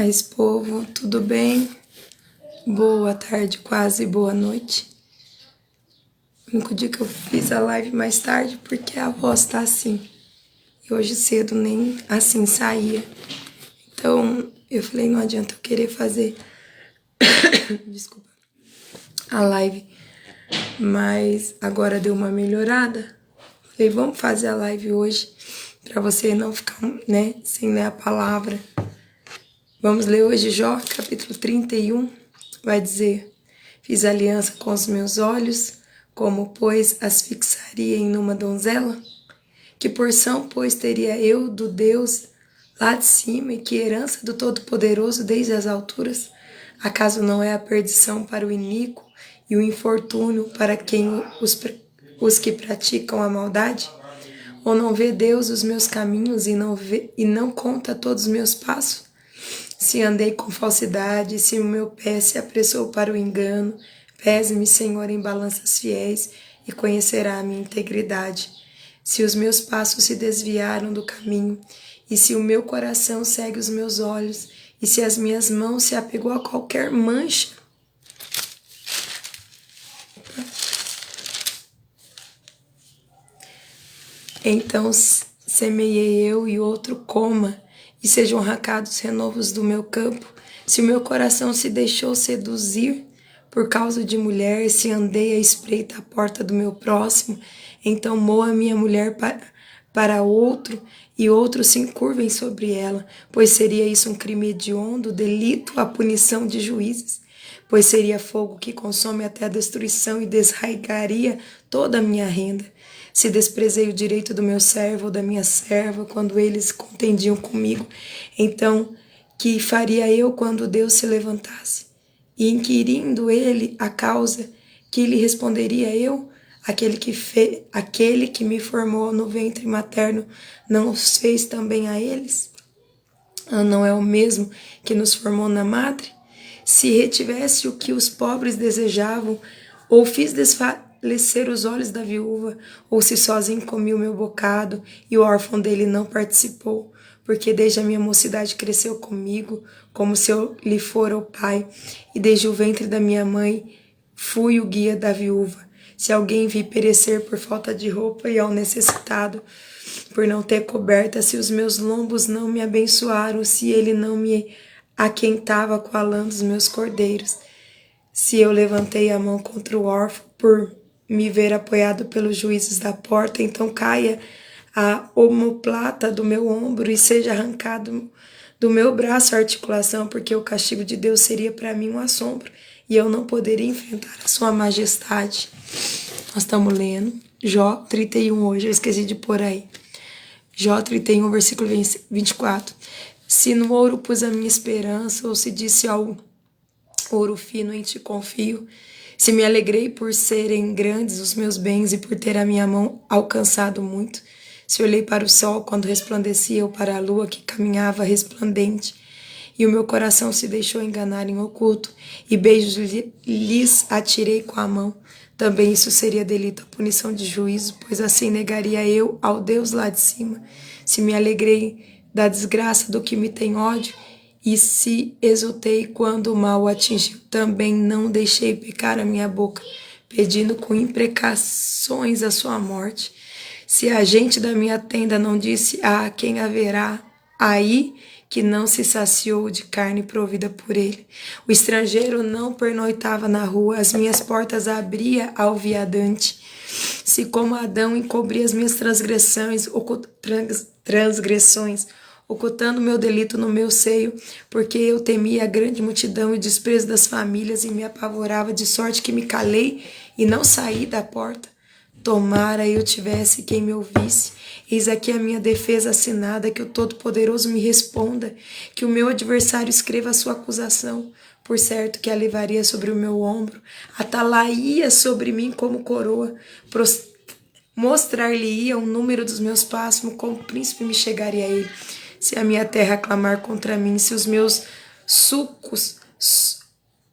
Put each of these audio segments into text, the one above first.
Paz, povo, tudo bem? Boa tarde, quase boa noite. O único dia que eu fiz a live mais tarde porque a voz tá assim. E hoje cedo nem assim saía. Então eu falei, não adianta eu querer fazer desculpa, a live. Mas agora deu uma melhorada. Falei, vamos fazer a live hoje para você não ficar, né, sem ler a palavra. Vamos ler hoje Jó, capítulo 31, vai dizer: fiz aliança com os meus olhos, como, pois, as fixaria em uma donzela? Que porção, pois, teria eu do Deus lá de cima, e que herança do Todo-Poderoso desde as alturas? Acaso não é a perdição para o iníquo e o infortúnio para quem os que praticam a maldade? Ou não vê Deus os meus caminhos e não conta todos os meus passos? Se andei com falsidade, se o meu pé se apressou para o engano, pese-me, Senhor, em balanças fiéis, e conhecerá a minha integridade. Se os meus passos se desviaram do caminho, e se o meu coração segue os meus olhos, e se as minhas mãos se apegou a qualquer mancha, então semeei eu e outro coma, e sejam arrancados renovos do meu campo. Se o meu coração se deixou seduzir por causa de mulher, se andei à espreita à porta do meu próximo, então moa minha mulher para outro, e outros se encurvem sobre ela, pois seria isso um crime hediondo, delito, a punição de juízes. Pois seria fogo que consome até a destruição e desraigaria toda a minha renda. Se desprezei o direito do meu servo ou da minha serva quando eles contendiam comigo, então que faria eu quando Deus se levantasse? E inquirindo ele a causa, que lhe responderia eu? Aquele que me formou no ventre materno não os fez também a eles? Não é o mesmo que nos formou na madre? Se retivesse o que os pobres desejavam, ou fiz desfalecer os olhos da viúva, ou se sozinho comi o meu bocado, e o órfão dele não participou, porque desde a minha mocidade cresceu comigo, como se eu lhe fora o pai, e desde o ventre da minha mãe fui o guia da viúva. Se alguém vi perecer por falta de roupa, e ao necessitado por não ter coberta, se os meus lombos não me abençoaram, se ele não me aquentava com a lã dos meus cordeiros, se eu levantei a mão contra o órfão por me ver apoiado pelos juízes da porta, então caia a omoplata do meu ombro e seja arrancado do meu braço a articulação, porque o castigo de Deus seria para mim um assombro e eu não poderia enfrentar a sua majestade. Nós estamos lendo Jó 31 hoje, eu esqueci de pôr aí. Jó 31, versículo 24. Se no ouro pus a minha esperança, ou se disse ao ouro fino, em ti confio, se me alegrei por serem grandes os meus bens e por ter a minha mão alcançado muito, se olhei para o sol quando resplandecia ou para a lua que caminhava resplandente, e o meu coração se deixou enganar em oculto, e beijos lhes atirei com a mão, também isso seria delito, a punição de juízo, pois assim negaria eu ao Deus lá de cima. Se me alegrei da desgraça do que me tem ódio, e se exultei quando o mal o atingiu, também não deixei pecar a minha boca, pedindo com imprecações a sua morte. Se a gente da minha tenda não disse, quem haverá aí que não se saciou de carne provida por ele. O estrangeiro não pernoitava na rua, as minhas portas abria ao viadante. Se como Adão encobri as minhas transgressões, ocultando meu delito no meu seio, porque eu temia a grande multidão e o desprezo das famílias e me apavorava de sorte que me calei e não saí da porta. Tomara eu tivesse quem me ouvisse. Eis aqui a minha defesa assinada, que o Todo-Poderoso me responda, que o meu adversário escreva a sua acusação. Por certo que a levaria sobre o meu ombro, atalaia sobre mim como coroa, mostrar-lhe-ia o número dos meus passos, como príncipe me chegaria a ele. Se a minha terra clamar contra mim, se os meus sucos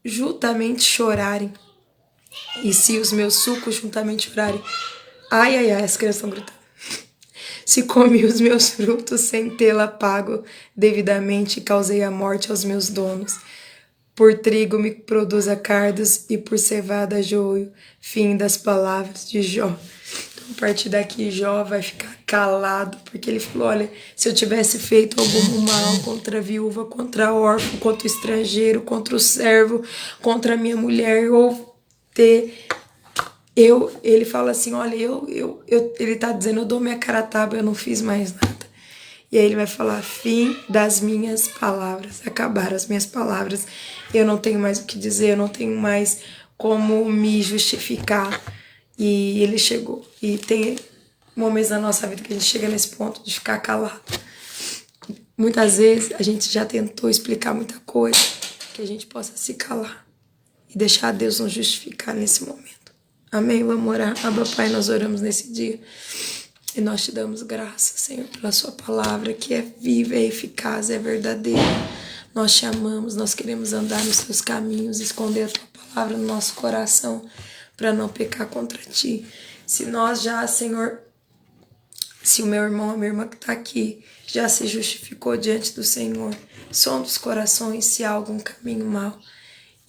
juntamente chorarem, e se os meus sucos juntamente chorarem, ai, ai, ai, as crianças estão gritando. Se comi os meus frutos sem tê-la pago devidamente, causei a morte aos meus donos. Por trigo me produza cardos e por cevada joio. Fim das palavras de Jó. Então, a partir daqui, Jó vai ficar calado, porque ele falou, olha, se eu tivesse feito algum mal contra a viúva, contra a órfã, contra o estrangeiro, contra o servo, contra a minha mulher, ou ele fala assim, olha, ele tá dizendo, eu dou minha cara a tapa, eu não fiz mais nada. E aí ele vai falar, fim das minhas palavras, acabaram as minhas palavras, eu não tenho mais o que dizer, eu não tenho mais como me justificar. E ele chegou. E tem momentos na nossa vida que a gente chega nesse ponto de ficar calado. Muitas vezes a gente já tentou explicar muita coisa, que a gente possa se calar e deixar Deus nos justificar nesse momento. Amém? Vamos orar. Abba, Pai, nós oramos nesse dia. E nós te damos graça, Senhor, pela sua palavra, que é viva, é eficaz, é verdadeira. Nós te amamos, nós queremos andar nos seus caminhos, esconder a tua palavra no nosso coração, para não pecar contra ti. Se nós já, Senhor, se o meu irmão, a minha irmã que está aqui, já se justificou diante do Senhor, sonda os corações se há algum caminho mau.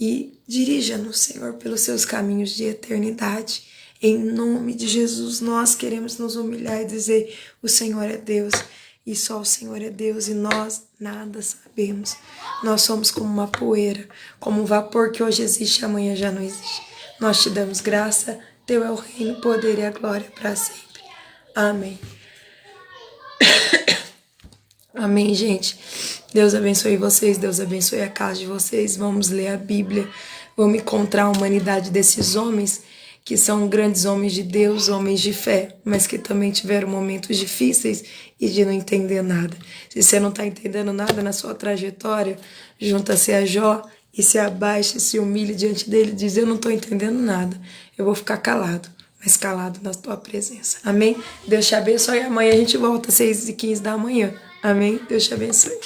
E dirija-nos, Senhor, pelos seus caminhos de eternidade. Em nome de Jesus, nós queremos nos humilhar e dizer, o Senhor é Deus, e só o Senhor é Deus, e nós nada sabemos. Nós somos como uma poeira, como um vapor que hoje existe e amanhã já não existe. Nós te damos graça, teu é o reino, o poder e a glória para sempre. Amém. Amém, gente. Deus abençoe vocês, Deus abençoe a casa de vocês. Vamos ler a Bíblia, vamos encontrar a humanidade desses homens, que são grandes homens de Deus, homens de fé, mas que também tiveram momentos difíceis e de não entender nada. Se você não está entendendo nada na sua trajetória, junta-se a Jó e se abaixe, se humilhe diante dele e diz, eu não estou entendendo nada, eu vou ficar calado, mas calado na tua presença. Amém? Deus te abençoe. Amanhã a gente volta às 6h15 da manhã. Amém? Deus te abençoe.